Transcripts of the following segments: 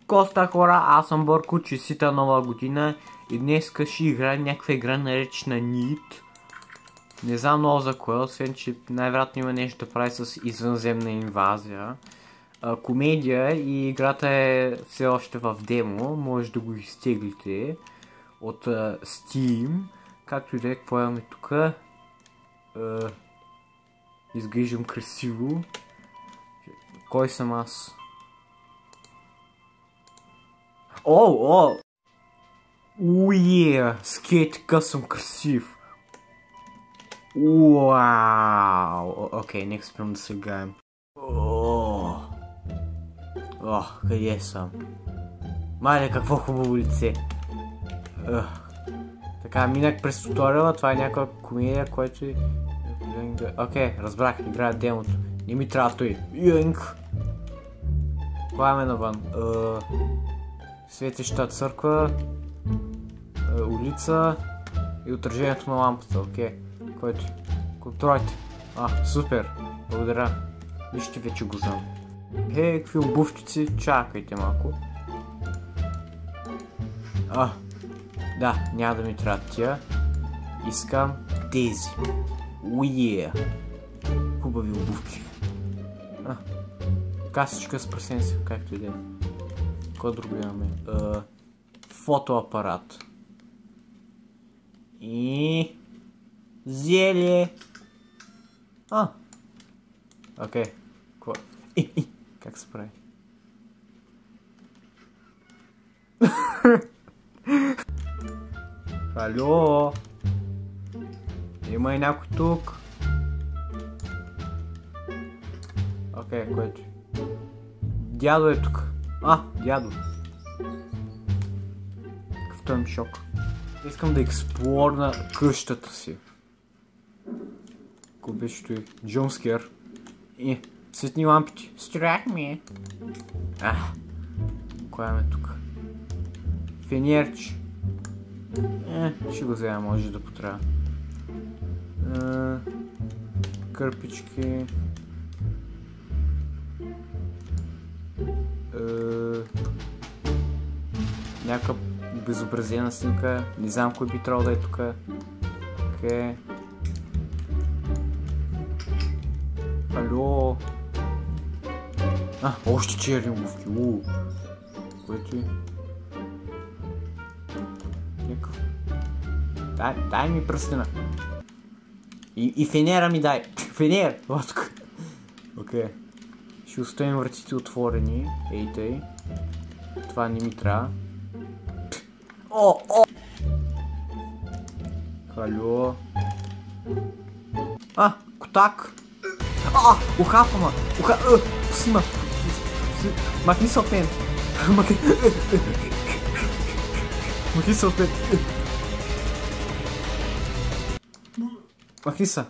Коста хора, аз съм Бърко, честита нова година и днес ще играем някаква игра наречена Need. Не знам много за кое, освен че най-вероятно има нещо да прави с извънземна инвазия. Комедия и играта е все още в демо, може да го изтеглите от Steam. Както и да е, какво имаме тук? Изглеждам красиво. Кой съм аз? О! Уе! Скейт, така съм красив! Уау! Окей, нека спрем да се играем. Къде съм? Мале, какво хубаво лице! Така, минах през туториала, това е някаква комедия, който е... Окей, разбрах, играя демото. Не ми трябва той. Юнг! Това е навън. Светеща църква, улица и отражението на лампата, окей. Който? Контролите. Супер. Благодаря. Вижте, вече го знам. Какви обувчици, чакайте малко. Да, няма да ми трябва тия. Искам тези. Уе! Хубави обувки. Касичка с прасенци, както и да е. Какво друго имаме? Фотоапарат. И... зеле! Окей. Какво? Как се прави? Алло! Има и някой тук. Окей, което? Дядо е тук. Дядо. Какъвто им шок. Искам да експлорна къщата си. Ако беше той джумскер. Светни лампите. Страх ми е. Кой имаме тук? Фенерче. Ще го взема, може да потрябва. Кърпички. Някаква безобразена снимка. Не знам кой би трябвало да е тук. Окей. Алло. Още черни обувки. Което е? Някакъв. Дай ми пръстена. И фенера ми дай. Фенер! Тук. Окей. Ще оставим вратите отворени. Ей. Това не ми трябва. Алло. Котак. Ухапама. Пусима. Махни се от мен. Махни се от мен. Махни се.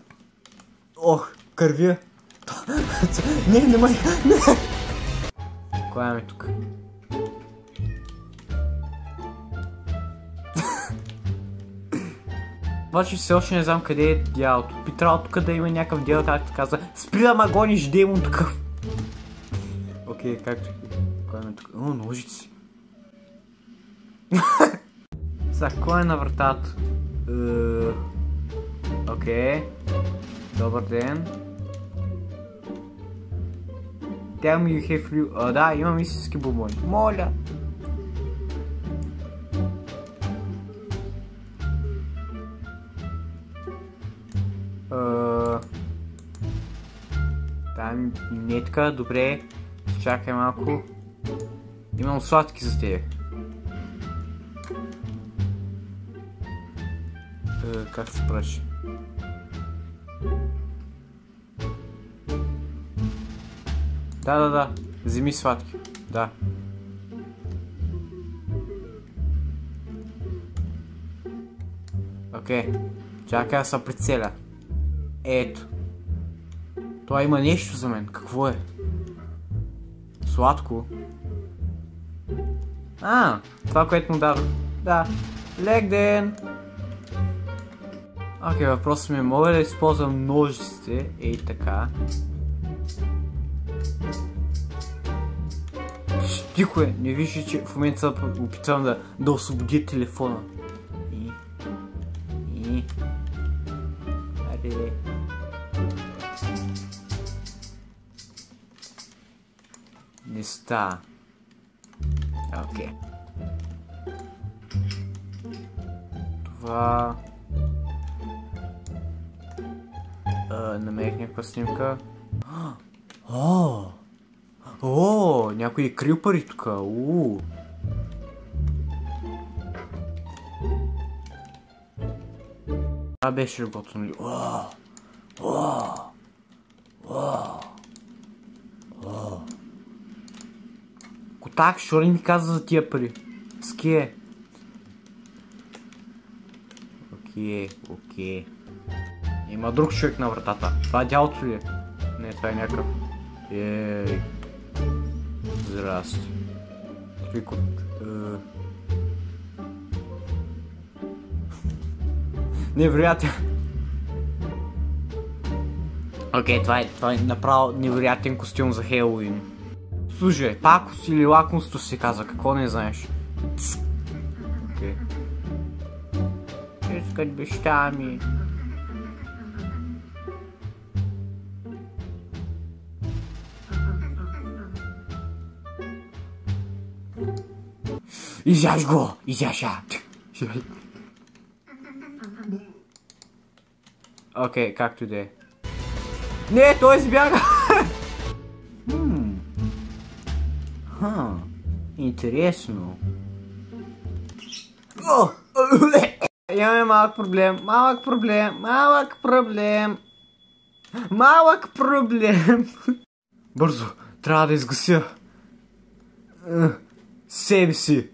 Кървия. Не май. Кой имаме тук? Обаче все още не знам къде е дялото. Би трябвало тук да има някакъв дял, както каза. Спри да ма гониш, демон тук. Окей, както. Кой имаме тук? Ножици. Сега, кой е на вратата? Окей. Добър ден. Tell me you have flu. Да, имам истински бомбони. Моля! Там нетка, добре. Чакай малко. Имам сладки за тебе. Как се праща? Да. Вземи сладки. Да. Окей. Чакай да се прицеля. Ето. Това има нещо за мен. Какво е? Сладко. Това, което му дадох. Да. Лек ден! Окей, въпросът ми е, мога да използвам ножиците, ей така. Тихо е, не виждаш, че в момента се опитвам да освободя телефона. Аре. Не става. Окей. Това... намерих някаква снимка. Някой е крил пари тук. Това беше работно ли? Котак, що ли ми каза за тия пари? Ские. Окей. Има друг човек на вратата. Това е дялото ли? Не, това е някакъв. Ей. Здрасти. Трикот. Невероятен. Окей, това е направо невероятен костюм за Хелоуин. Слушай, пакост или лакомство се казва, какво не знаеш? Окей. Искат баща ми. Изяж го! Изяша! Окей, както и да е. Не, той избяга! Интересно. Имаме малък проблем. Бързо, трябва да изгася себе си.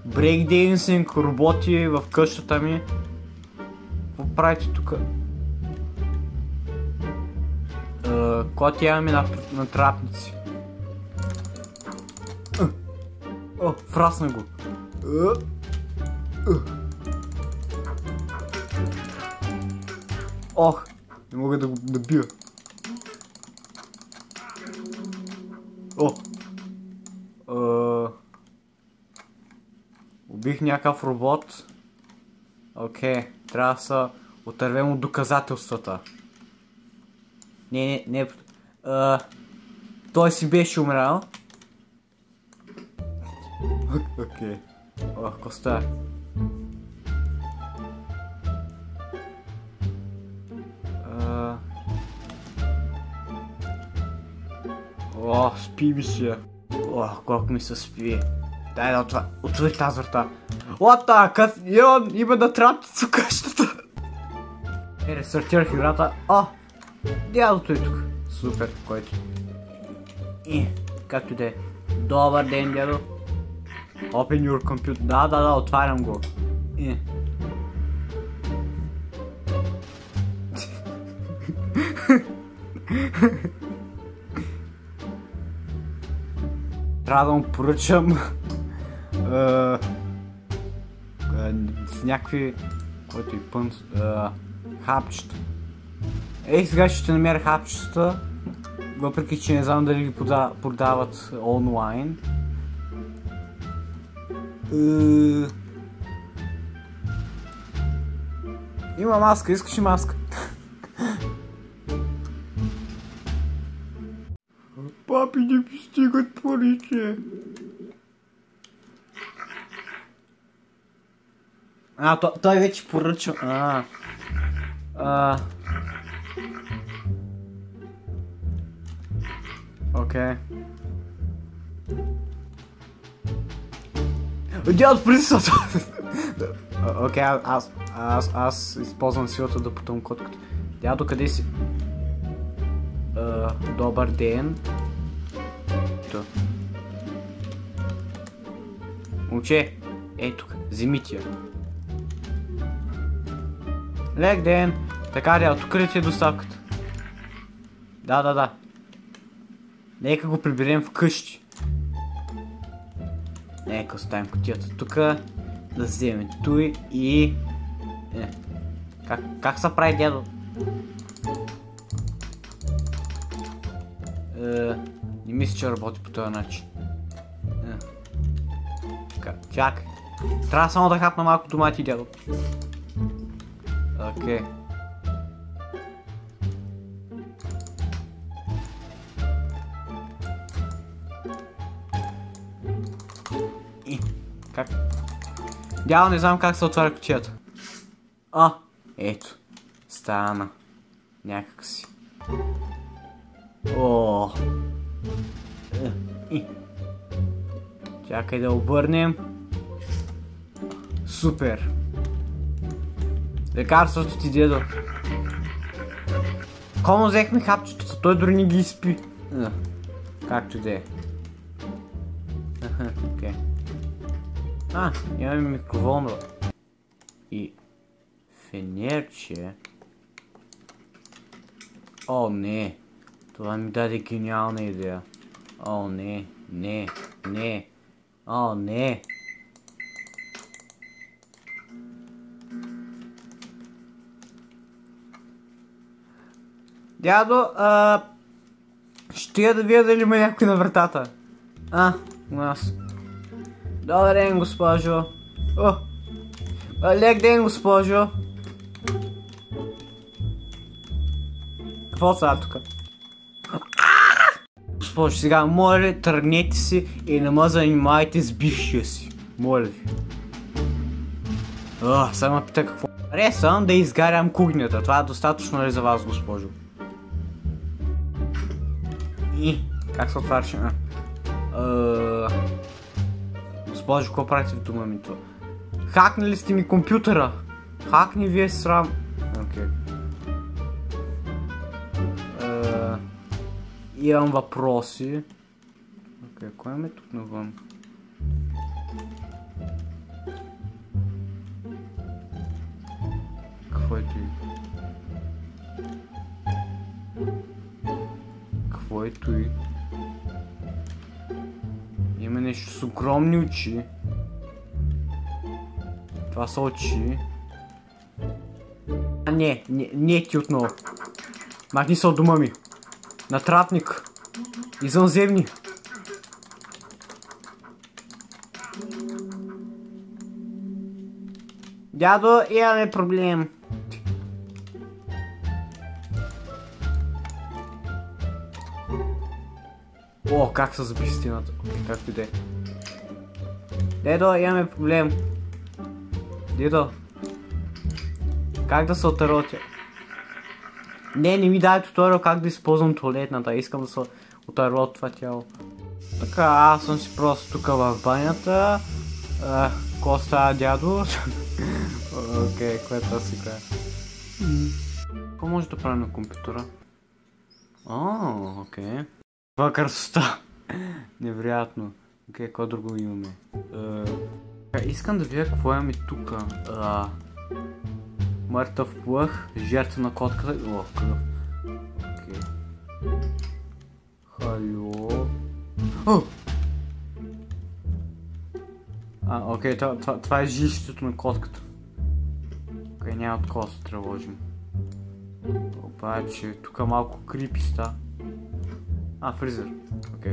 Брейкдейнсинг, роботи в къщата ми. Какво правите тук? Когато имаме на трапници. Фрасна го. Ох, не мога да го набия. Убих някакъв робот. Окей, трябва да се отървем от доказателствата. Не. Той си беше умрял. Окей. Коста. Спи ми се. Колко ми се спи. Дай да отвори тази врата. Има да трапница в къщата. Рестартирах играта. Дядото е тук. Супер, който. Както да е. Добър ден, дядо. Open your computer. Да, отварям го. Трябва да му поръчам с някакви, който и пънт, хапчета. Сега ще намеря хапчета, въпреки че не знам дали ги продават онлайн. Има маска, искаш ли маска? Папи, не ми стигат парите. Той вече поръча. Окей. Дядо, присъда! Окей, аз използвам силата да потъм котката. Дядо, къде си? Добър ден. Момче, ей тук, вземи тия. Лек ден. Така, дядо, тук ли ти е доставката? Да. Нека го приберем вкъщи. Нека оставим кутията тук. Да вземем той и... Как се прави, дядо? Не мисля, че работи по този начин. Чакай. Трябва само да хапна малко домати, дядо. Окей. Как? Дядо, не знам как се отваря кутията. Ето. Стана. Някак си. Чакай да обърнем. Супер. Лекарството ти, дедо. Комо взехме хапчетата, той дори не ги изпи. Както и да е. Окей. Имаме микроволна. И фенерче. Не. Това ми даде гениална идея. Не. Не. Дядо, ще я да видя дали има някой на вратата. У нас. Добър ден, госпожо. Лек ден, госпожо. Какво става тук? Госпожо, сега, моля, тръгнете си и не ме занимавайте с бившия си. Моля ви. Само пита какво. Съм да изгарям кухнята. Това е достатъчно ли за вас, госпожо? Как се отваряше? Госпожо, какво правите в дома ми това? Хакнали сте ми компютъра! Хакни вие срам... Окей. Имам въпроси. Окей, кой е тук навън? Какво е той? Какво е той? Има нещо с огромни очи. Това са очи. Не ти отново. Махни се от дома ми. Натрапник. Извънземни. Дядо, имаме проблем. Как се заби стената. Както и да е. Дедо, имаме проблем. Дедо. Как да се отърватя? Не ми дай туториал как да използвам туалетната. Искам да се отърва от това тяло. Така, аз съм си просто тук в банята. Ко става, дядо? Окей, което си кажа. Какво може да правим на компютъра? Окей. Това красота. Невероятно. Окей, какво друго имаме? Искам да видя какво имаме тук. Мъртъв плъх, жертва на котката. Кръв. Окей. Халю. Окей, това е жилището на котката. Окей, няма такова се тревожим. Обаче, тук малко крипи ста. Фризер. Окей.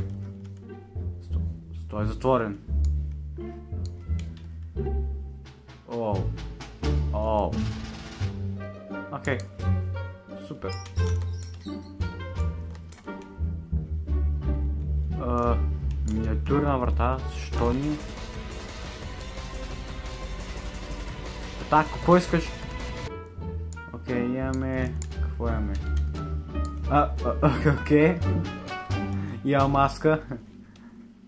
Той е затворен. Окей. Супер. Миниатюрна врата. Защо ни? Так, какво искаш? Окей, имаме... Какво имаме? Окей. Има маска.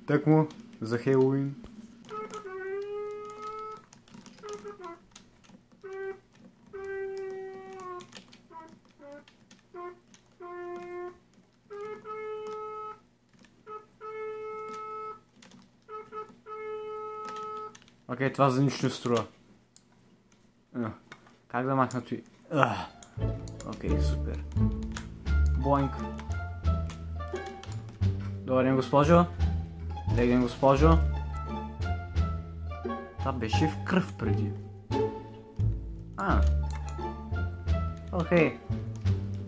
Тъкмо за Хелоуин. Окей, това за нищо не струва. Как да махна той? Окей, супер. Боинг. Добър ден, госпожо. Лек ден, госпожо. Това беше в кръв преди. Окей.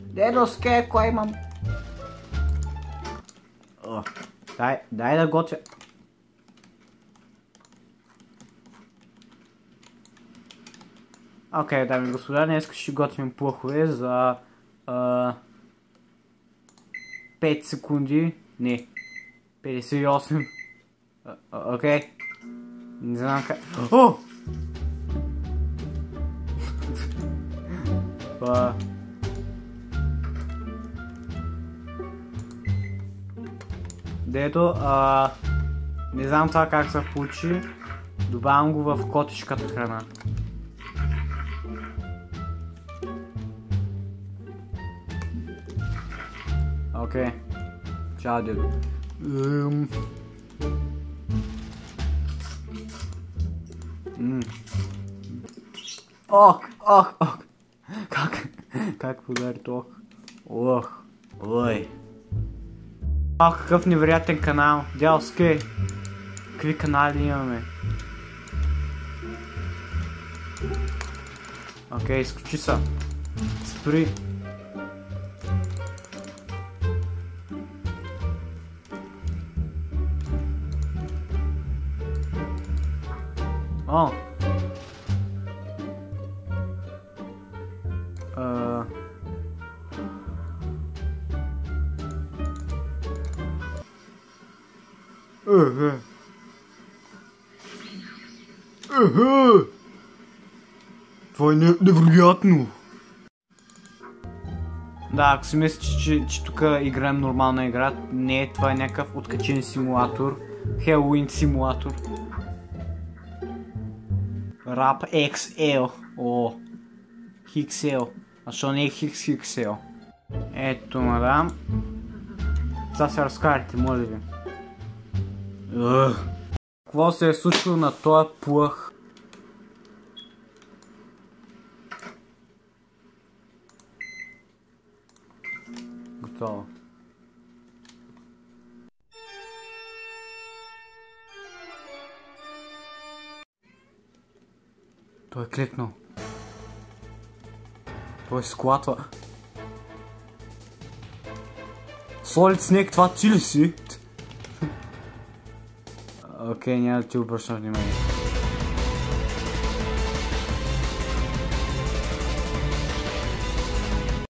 Дедо, скеко имам. Дай да готвя. Окей, дами и господа, днес ще готвим плъхове за 5 секунди. Не, 58. Окей. Не знам как... О! Дето, не знам това как се получи. Добавям го в котешката храна. Окей. Чао, дедо. Ох. Как подари ток? Ой. Какъв невероятен канал. Дядовски. Какви канали имаме? Окей, изключи са. Спри. О! Това е невероятно! Да, ако си мислиш, че тук играем нормална игра, не, това е някакъв откачен симулатор. Хелоуин симулатор. Rap XL. О, XL. А що не е XXL? Ето, мадам. Сега се разкарате, моля ви. Какво се е случило на този плъх? Готово. Той е кликнал. Той склатва. Solid Snake, това ти ли си? Окей, няма да ти обръщам внимание.